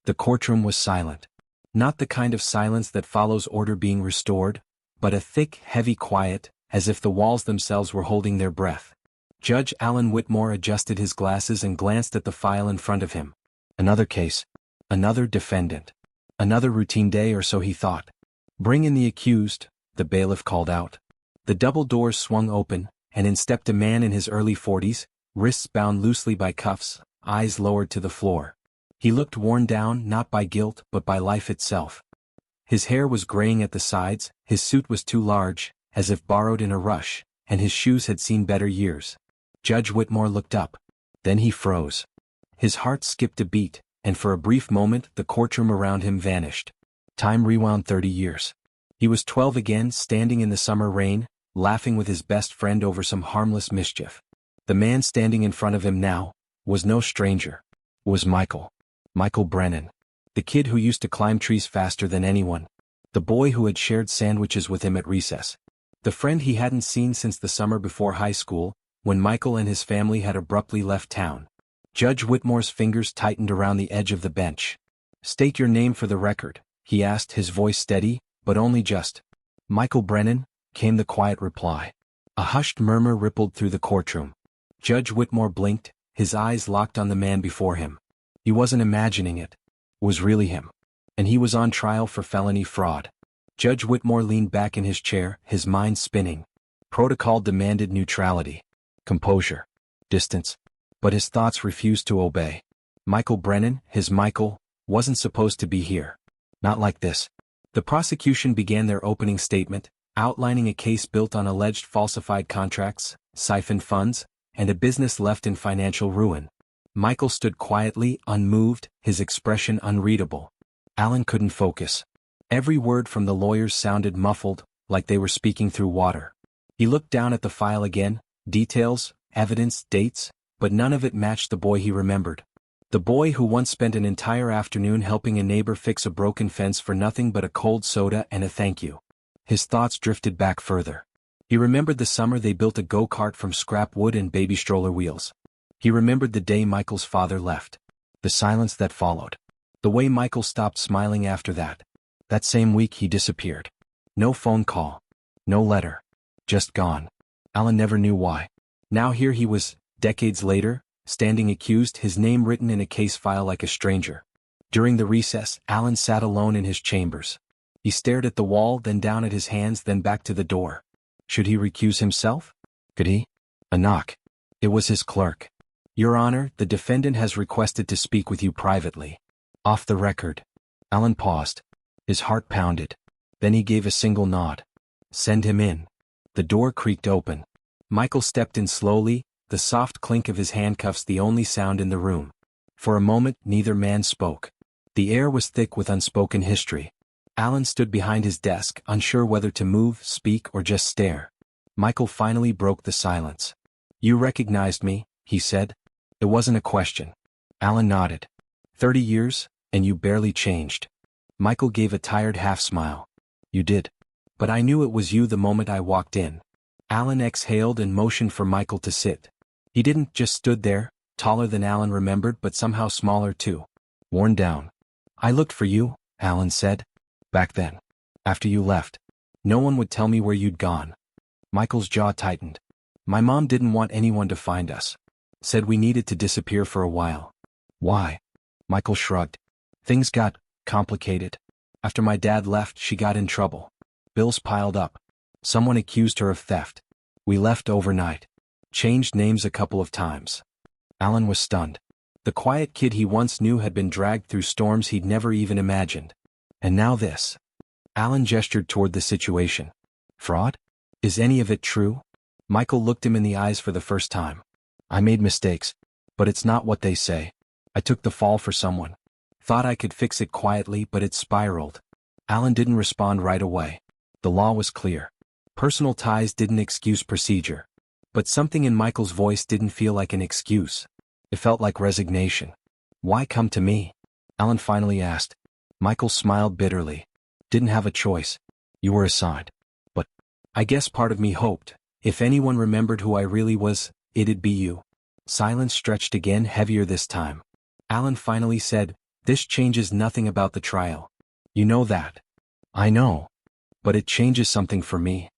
The courtroom was silent. Not the kind of silence that follows order being restored, but a thick, heavy quiet, as if the walls themselves were holding their breath. Judge Alan Whitmore adjusted his glasses and glanced at the file in front of him. Another case. Another defendant. Another routine day, or so he thought. "Bring in the accused," the bailiff called out. The double doors swung open, and in stepped a man in his early 40s, wrists bound loosely by cuffs, eyes lowered to the floor. He looked worn down not by guilt but by life itself. His hair was graying at the sides, his suit was too large, as if borrowed in a rush, and his shoes had seen better years. Judge Whitmore looked up. Then he froze. His heart skipped a beat, and for a brief moment the courtroom around him vanished. Time rewound 30 years. He was 12 again, standing in the summer rain, laughing with his best friend over some harmless mischief. The man standing in front of him now was no stranger. Was Michael. Michael Brennan. The kid who used to climb trees faster than anyone. The boy who had shared sandwiches with him at recess. The friend he hadn't seen since the summer before high school, when Michael and his family had abruptly left town. Judge Whitmore's fingers tightened around the edge of the bench. "State your name for the record," he asked, his voice steady, but only just. "Michael Brennan," came the quiet reply. A hushed murmur rippled through the courtroom. Judge Whitmore blinked, his eyes locked on the man before him. He wasn't imagining it. It was really him. And he was on trial for felony fraud. Judge Whitmore leaned back in his chair, his mind spinning. Protocol demanded neutrality, composure, distance. But his thoughts refused to obey. Michael Brennan, his Michael, wasn't supposed to be here. Not like this. The prosecution began their opening statement, outlining a case built on alleged falsified contracts, siphoned funds, and a business left in financial ruin. Michael stood quietly, unmoved, his expression unreadable. Alan couldn't focus. Every word from the lawyers sounded muffled, like they were speaking through water. He looked down at the file again, details, evidence, dates, but none of it matched the boy he remembered. The boy who once spent an entire afternoon helping a neighbor fix a broken fence for nothing but a cold soda and a thank you. His thoughts drifted back further. He remembered the summer they built a go-kart from scrap wood and baby stroller wheels. He remembered the day Michael's father left. The silence that followed. The way Michael stopped smiling after that. That same week he disappeared. No phone call. No letter. Just gone. Alan never knew why. Now here he was, decades later, standing accused, his name written in a case file like a stranger. During the recess, Alan sat alone in his chambers. He stared at the wall, then down at his hands, then back to the door. Should he recuse himself? Could he? A knock. It was his clerk. "Your Honor, the defendant has requested to speak with you privately." Off the record. Alan paused. His heart pounded. Then he gave a single nod. "Send him in." The door creaked open. Michael stepped in slowly, the soft clink of his handcuffs the only sound in the room. For a moment neither man spoke. The air was thick with unspoken history. Alan stood behind his desk, unsure whether to move, speak, or just stare. Michael finally broke the silence. "You recognized me," he said. It wasn't a question. Alan nodded. 30 years, and you barely changed." Michael gave a tired half-smile. "You did. But I knew it was you the moment I walked in." Alan exhaled and motioned for Michael to sit. He didn't just stood there, taller than Alan remembered but somehow smaller too. Worn down. "I looked for you," Alan said. "Back then. After you left. No one would tell me where you'd gone." Michael's jaw tightened. "My mom didn't want anyone to find us. Said we needed to disappear for a while." "Why?" Michael shrugged. "Things got complicated. After my dad left, she got in trouble. Bills piled up. Someone accused her of theft. We left overnight. Changed names a couple of times." Alan was stunned. The quiet kid he once knew had been dragged through storms he'd never even imagined. And now this. Alan gestured toward the situation. "Fraud? Is any of it true?" Michael looked him in the eyes for the first time. "I made mistakes. But it's not what they say. I took the fall for someone. Thought I could fix it quietly, but it spiraled." Alan didn't respond right away. The law was clear. Personal ties didn't excuse procedure. But something in Michael's voice didn't feel like an excuse. It felt like resignation. "Why come to me?" Alan finally asked. Michael smiled bitterly. "Didn't have a choice. You were assigned. But I guess part of me hoped, if anyone remembered who I really was, it'd be you." Silence stretched again, heavier this time. Alan finally said, This changes nothing about the trial. You know that. I know. But it changes something for me.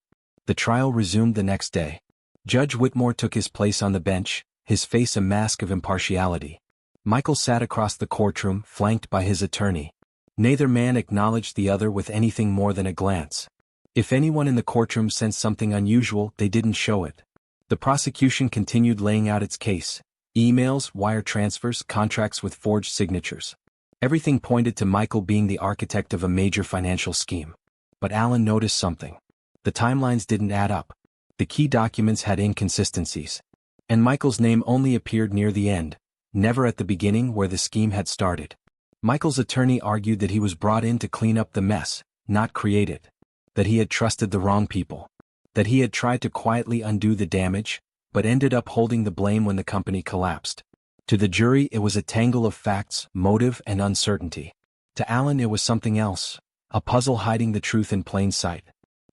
The trial resumed the next day. Judge Whitmore took his place on the bench, his face a mask of impartiality. Michael sat across the courtroom, flanked by his attorney. Neither man acknowledged the other with anything more than a glance. If anyone in the courtroom sensed something unusual, they didn't show it. The prosecution continued laying out its case. Emails, wire transfers, contracts with forged signatures. Everything pointed to Michael being the architect of a major financial scheme. But Alan noticed something. The timelines didn't add up. The key documents had inconsistencies. And Michael's name only appeared near the end, never at the beginning where the scheme had started. Michael's attorney argued that he was brought in to clean up the mess, not create it. That he had trusted the wrong people. That he had tried to quietly undo the damage, but ended up holding the blame when the company collapsed. To the jury it was a tangle of facts, motive, and uncertainty. To Alan it was something else, a puzzle hiding the truth in plain sight.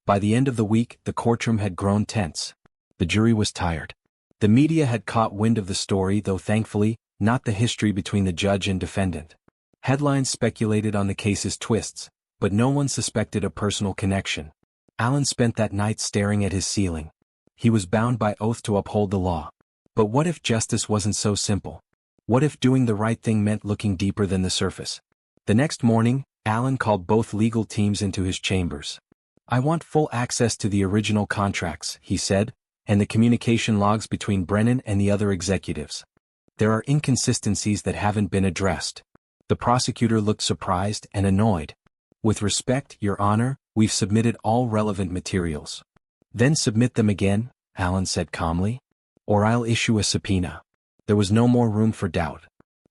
By the end of the week, the courtroom had grown tense. The jury was tired. The media had caught wind of the story, though thankfully, not the history between the judge and defendant. Headlines speculated on the case's twists, but no one suspected a personal connection. Alan spent that night staring at his ceiling. He was bound by oath to uphold the law. But what if justice wasn't so simple? What if doing the right thing meant looking deeper than the surface? The next morning, Alan called both legal teams into his chambers. I want full access to the original contracts, he said, and the communication logs between Brennan and the other executives. There are inconsistencies that haven't been addressed. The prosecutor looked surprised and annoyed. With respect, Your Honor, we've submitted all relevant materials. Then submit them again, Alan said calmly. Or I'll issue a subpoena. There was no more room for doubt.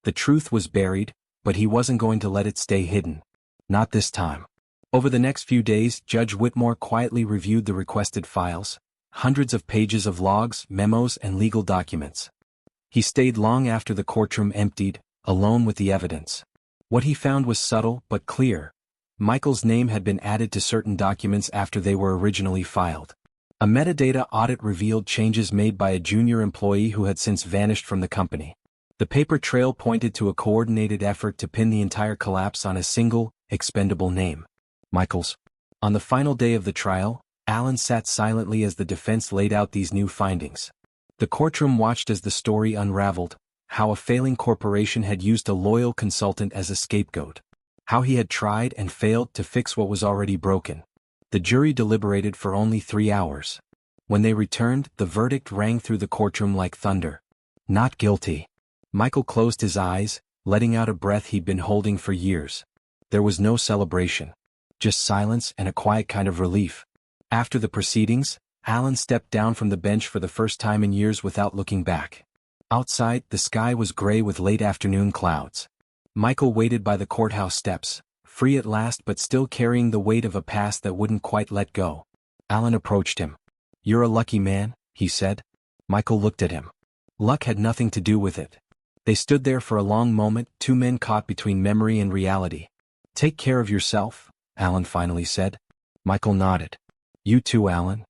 The truth was buried, but he wasn't going to let it stay hidden. Not this time. Over the next few days, Judge Whitmore quietly reviewed the requested files, hundreds of pages of logs, memos, and legal documents. He stayed long after the courtroom emptied, alone with the evidence. What he found was subtle but clear. Michael's name had been added to certain documents after they were originally filed. A metadata audit revealed changes made by a junior employee who had since vanished from the company. The paper trail pointed to a coordinated effort to pin the entire collapse on a single, expendable name. Michael's. On the final day of the trial, Alan sat silently as the defense laid out these new findings. The courtroom watched as the story unraveled, how a failing corporation had used a loyal consultant as a scapegoat. How he had tried and failed to fix what was already broken. The jury deliberated for only 3 hours. When they returned, the verdict rang through the courtroom like thunder. Not guilty. Michael closed his eyes, letting out a breath he'd been holding for years. There was no celebration. Just silence and a quiet kind of relief. After the proceedings, Alan stepped down from the bench for the first time in years without looking back. Outside, the sky was gray with late afternoon clouds. Michael waited by the courthouse steps, free at last but still carrying the weight of a past that wouldn't quite let go. Alan approached him. You're a lucky man, he said. Michael looked at him. Luck had nothing to do with it. They stood there for a long moment, two men caught between memory and reality. Take care of yourself, Alan finally said. Michael nodded. You too, Alan.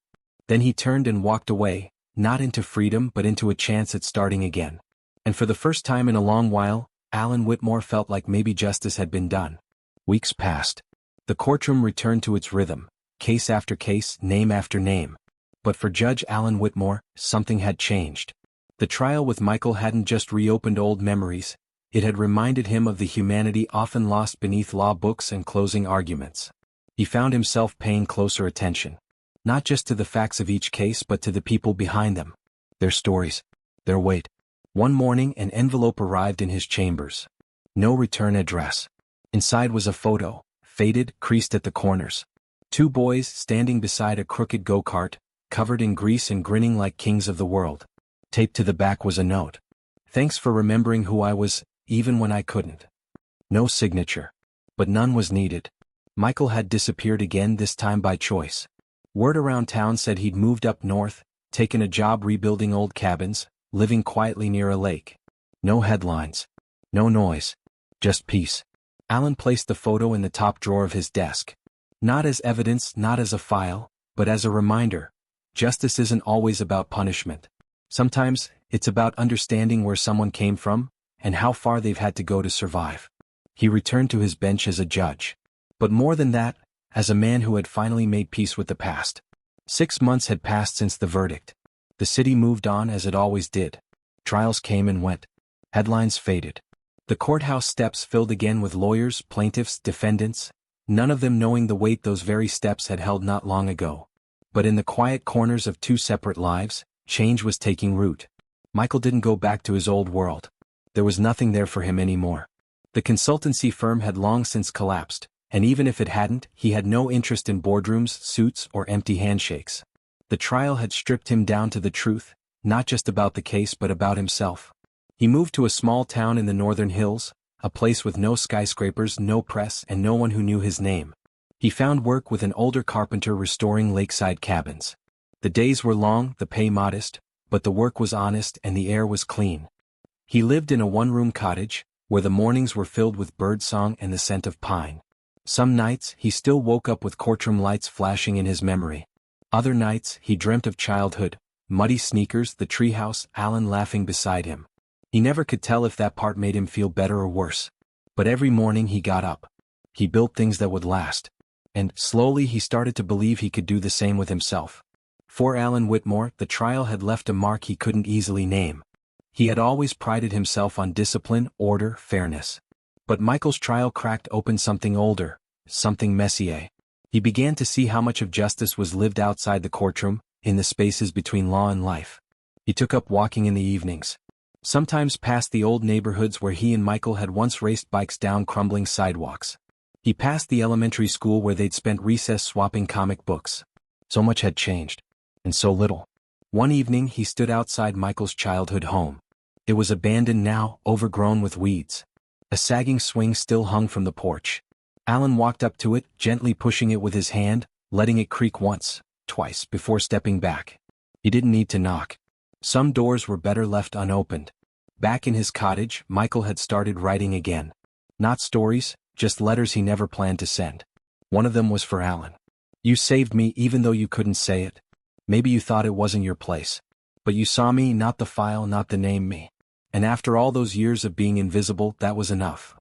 Then he turned and walked away, not into freedom but into a chance at starting again. And for the first time in a long while, Alan Whitmore felt like maybe justice had been done. Weeks passed. The courtroom returned to its rhythm, case after case, name after name. But for Judge Alan Whitmore, something had changed. The trial with Michael hadn't just reopened old memories, it had reminded him of the humanity often lost beneath law books and closing arguments. He found himself paying closer attention. Not just to the facts of each case but to the people behind them. Their stories. Their weight. One morning an envelope arrived in his chambers. No return address. Inside was a photo, faded, creased at the corners. Two boys standing beside a crooked go-kart, covered in grease and grinning like kings of the world. Taped to the back was a note. Thanks for remembering who I was, even when I couldn't. No signature. But none was needed. Michael had disappeared again, this time by choice. Word around town said he'd moved up north, taken a job rebuilding old cabins, living quietly near a lake. No headlines. No noise. Just peace. Alan placed the photo in the top drawer of his desk. Not as evidence, not as a file, but as a reminder. Justice isn't always about punishment. Sometimes, it's about understanding where someone came from, and how far they've had to go to survive. He returned to his bench as a judge. But more than that, as a man who had finally made peace with the past. 6 months had passed since the verdict. The city moved on as it always did. Trials came and went. Headlines faded. The courthouse steps filled again with lawyers, plaintiffs, defendants, none of them knowing the weight those very steps had held not long ago. But in the quiet corners of 2 separate lives, change was taking root. Michael didn't go back to his old world. There was nothing there for him anymore. The consultancy firm had long since collapsed, and even if it hadn't, he had no interest in boardrooms, suits, or empty handshakes. The trial had stripped him down to the truth, not just about the case but about himself. He moved to a small town in the northern hills, a place with no skyscrapers, no press, and no one who knew his name. He found work with an older carpenter restoring lakeside cabins. The days were long, the pay modest, but the work was honest and the air was clean. He lived in a one-room cottage, where the mornings were filled with birdsong and the scent of pine. Some nights, he still woke up with courtroom lights flashing in his memory. Other nights, he dreamt of childhood, muddy sneakers, the treehouse, Alan laughing beside him. He never could tell if that part made him feel better or worse. But every morning he got up. He built things that would last. And, slowly he started to believe he could do the same with himself. For Alan Whitmore, the trial had left a mark he couldn't easily name. He had always prided himself on discipline, order, fairness. But Michael's trial cracked open something older, something messier. He began to see how much of justice was lived outside the courtroom, in the spaces between law and life. He took up walking in the evenings. Sometimes past the old neighborhoods where he and Michael had once raced bikes down crumbling sidewalks. He passed the elementary school where they'd spent recess swapping comic books. So much had changed. And so little. One evening he stood outside Michael's childhood home. It was abandoned now, overgrown with weeds. A sagging swing still hung from the porch. Alan walked up to it, gently pushing it with his hand, letting it creak once, twice, before stepping back. He didn't need to knock. Some doors were better left unopened. Back in his cottage, Michael had started writing again. Not stories, just letters he never planned to send. One of them was for Alan. You saved me even though you couldn't say it. Maybe you thought it wasn't your place. But you saw me, not the file, not the name me. And after all those years of being invisible, that was enough.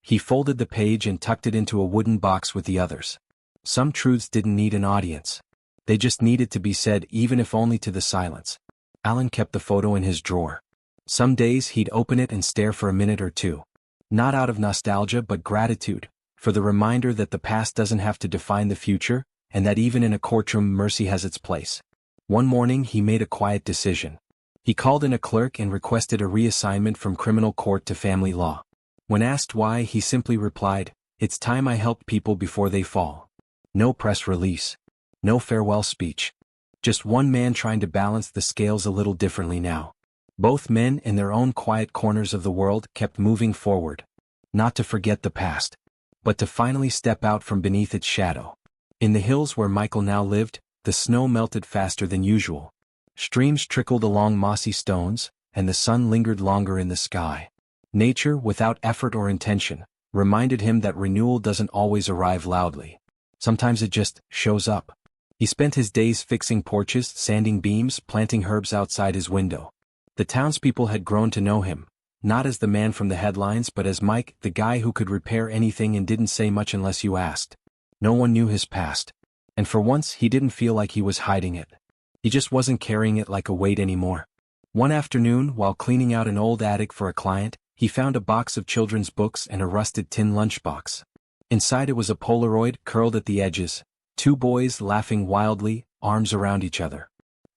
He folded the page and tucked it into a wooden box with the others. Some truths didn't need an audience. They just needed to be said, even if only to the silence. Alan kept the photo in his drawer. Some days he'd open it and stare for a minute or two. Not out of nostalgia but gratitude, for the reminder that the past doesn't have to define the future, and that even in a courtroom mercy has its place. One morning he made a quiet decision. He called in a clerk and requested a reassignment from criminal court to family law. When asked why, he simply replied, "It's time I helped people before they fall." No press release. No farewell speech. Just one man trying to balance the scales a little differently now. Both men in their own quiet corners of the world kept moving forward. Not to forget the past, but to finally step out from beneath its shadow. In the hills where Michael now lived, the snow melted faster than usual. Streams trickled along mossy stones, and the sun lingered longer in the sky. Nature, without effort or intention, reminded him that renewal doesn't always arrive loudly. Sometimes it just shows up. He spent his days fixing porches, sanding beams, planting herbs outside his window. The townspeople had grown to know him, not as the man from the headlines but as Mike, the guy who could repair anything and didn't say much unless you asked. No one knew his past. And for once he didn't feel like he was hiding it. He just wasn't carrying it like a weight anymore. One afternoon, while cleaning out an old attic for a client, he found a box of children's books and a rusted tin lunchbox. Inside it was a Polaroid curled at the edges, 2 boys laughing wildly, arms around each other.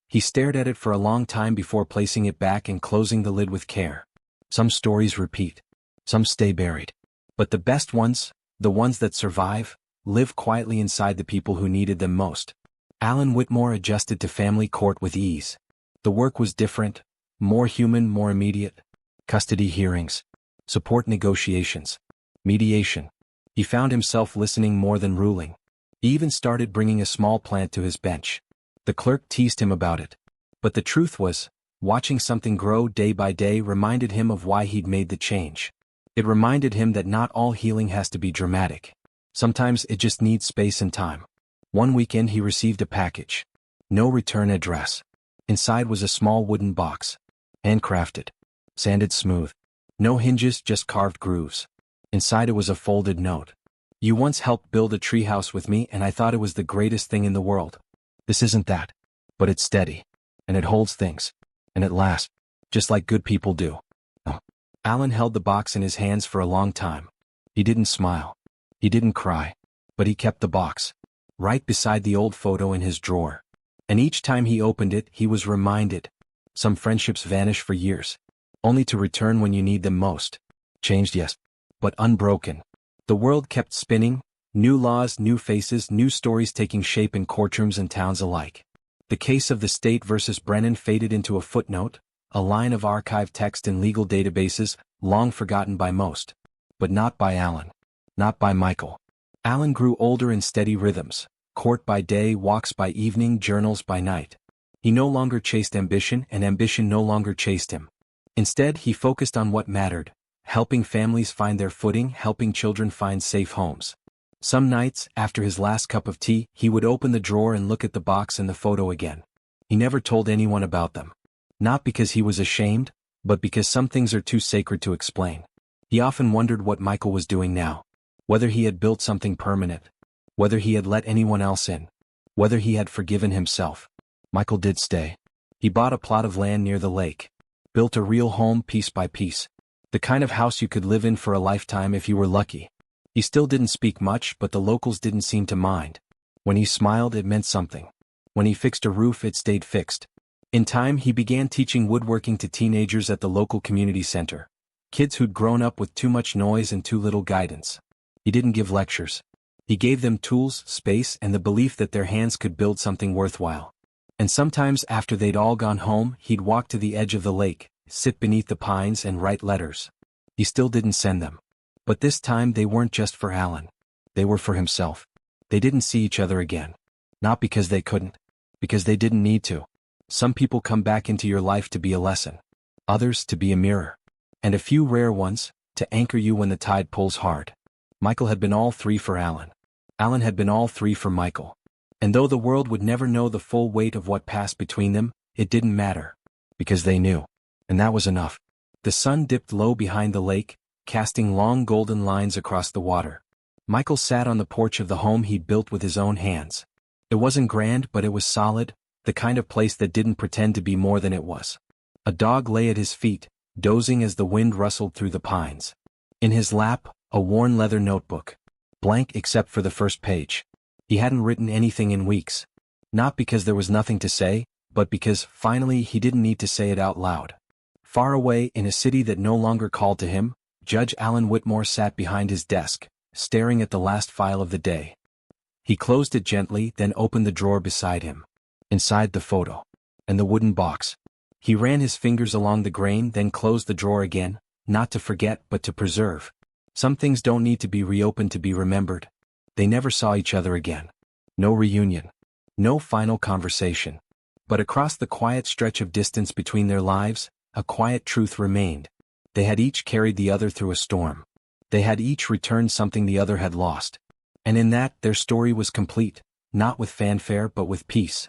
He stared at it for a long time before placing it back and closing the lid with care. Some stories repeat. Some stay buried. But the best ones, the ones that survive, live quietly inside the people who needed them most. Alan Whitmore adjusted to family court with ease. The work was different, more human, more immediate. Custody hearings, support negotiations, mediation. He found himself listening more than ruling. He even started bringing a small plant to his bench. The clerk teased him about it. But the truth was, watching something grow day by day reminded him of why he'd made the change. It reminded him that not all healing has to be dramatic. Sometimes it just needs space and time. One weekend he received a package. No return address. Inside was a small wooden box. Handcrafted. Sanded smooth. No hinges, just carved grooves. Inside it was a folded note. You once helped build a treehouse with me and I thought it was the greatest thing in the world. This isn't that. But it's steady. And it holds things. And it lasts. Just like good people do. Oh. Alan held the box in his hands for a long time. He didn't smile. He didn't cry. But he kept the box. Right beside the old photo in his drawer. And each time he opened it, he was reminded. Some friendships vanish for years. Only to return when you need them most. Changed, yes. But unbroken. The world kept spinning. New laws, new faces, new stories taking shape in courtrooms and towns alike. The case of the state versus Brennan faded into a footnote, a line of archived text in legal databases, long forgotten by most. But not by Alan. Not by Michael. Alan grew older in steady rhythms, court by day, walks by evening, journals by night. He no longer chased ambition, and ambition no longer chased him. Instead, he focused on what mattered, helping families find their footing, helping children find safe homes. Some nights, after his last cup of tea, he would open the drawer and look at the box and the photo again. He never told anyone about them. Not because he was ashamed, but because some things are too sacred to explain. He often wondered what Michael was doing now. Whether he had built something permanent. Whether he had let anyone else in. Whether he had forgiven himself. Michael did stay. He bought a plot of land near the lake. Built a real home piece by piece. The kind of house you could live in for a lifetime if you were lucky. He still didn't speak much, but the locals didn't seem to mind. When he smiled, it meant something. When he fixed a roof, it stayed fixed. In time, he began teaching woodworking to teenagers at the local community center. Kids who'd grown up with too much noise and too little guidance. He didn't give lectures. He gave them tools, space, and the belief that their hands could build something worthwhile. And sometimes after they'd all gone home, he'd walk to the edge of the lake, sit beneath the pines and write letters. He still didn't send them. But this time they weren't just for Alan. They were for himself. They didn't see each other again. Not because they couldn't. Because they didn't need to. Some people come back into your life to be a lesson. Others to be a mirror. And a few rare ones, to anchor you when the tide pulls hard. Michael had been all three for Alan. Alan had been all three for Michael. And though the world would never know the full weight of what passed between them, it didn't matter. Because they knew. And that was enough. The sun dipped low behind the lake, casting long golden lines across the water. Michael sat on the porch of the home he'd built with his own hands. It wasn't grand, but it was solid, the kind of place that didn't pretend to be more than it was. A dog lay at his feet, dozing as the wind rustled through the pines. In his lap, a worn leather notebook. Blank except for the first page. He hadn't written anything in weeks. Not because there was nothing to say, but because, finally, he didn't need to say it out loud. Far away, in a city that no longer called to him, Judge Alan Whitmore sat behind his desk, staring at the last file of the day. He closed it gently, then opened the drawer beside him. Inside the photo. And the wooden box. He ran his fingers along the grain, then closed the drawer again, not to forget but to preserve. Some things don't need to be reopened to be remembered. They never saw each other again. No reunion. No final conversation. But across the quiet stretch of distance between their lives, a quiet truth remained. They had each carried the other through a storm. They had each returned something the other had lost. And in that, their story was complete, not with fanfare but with peace.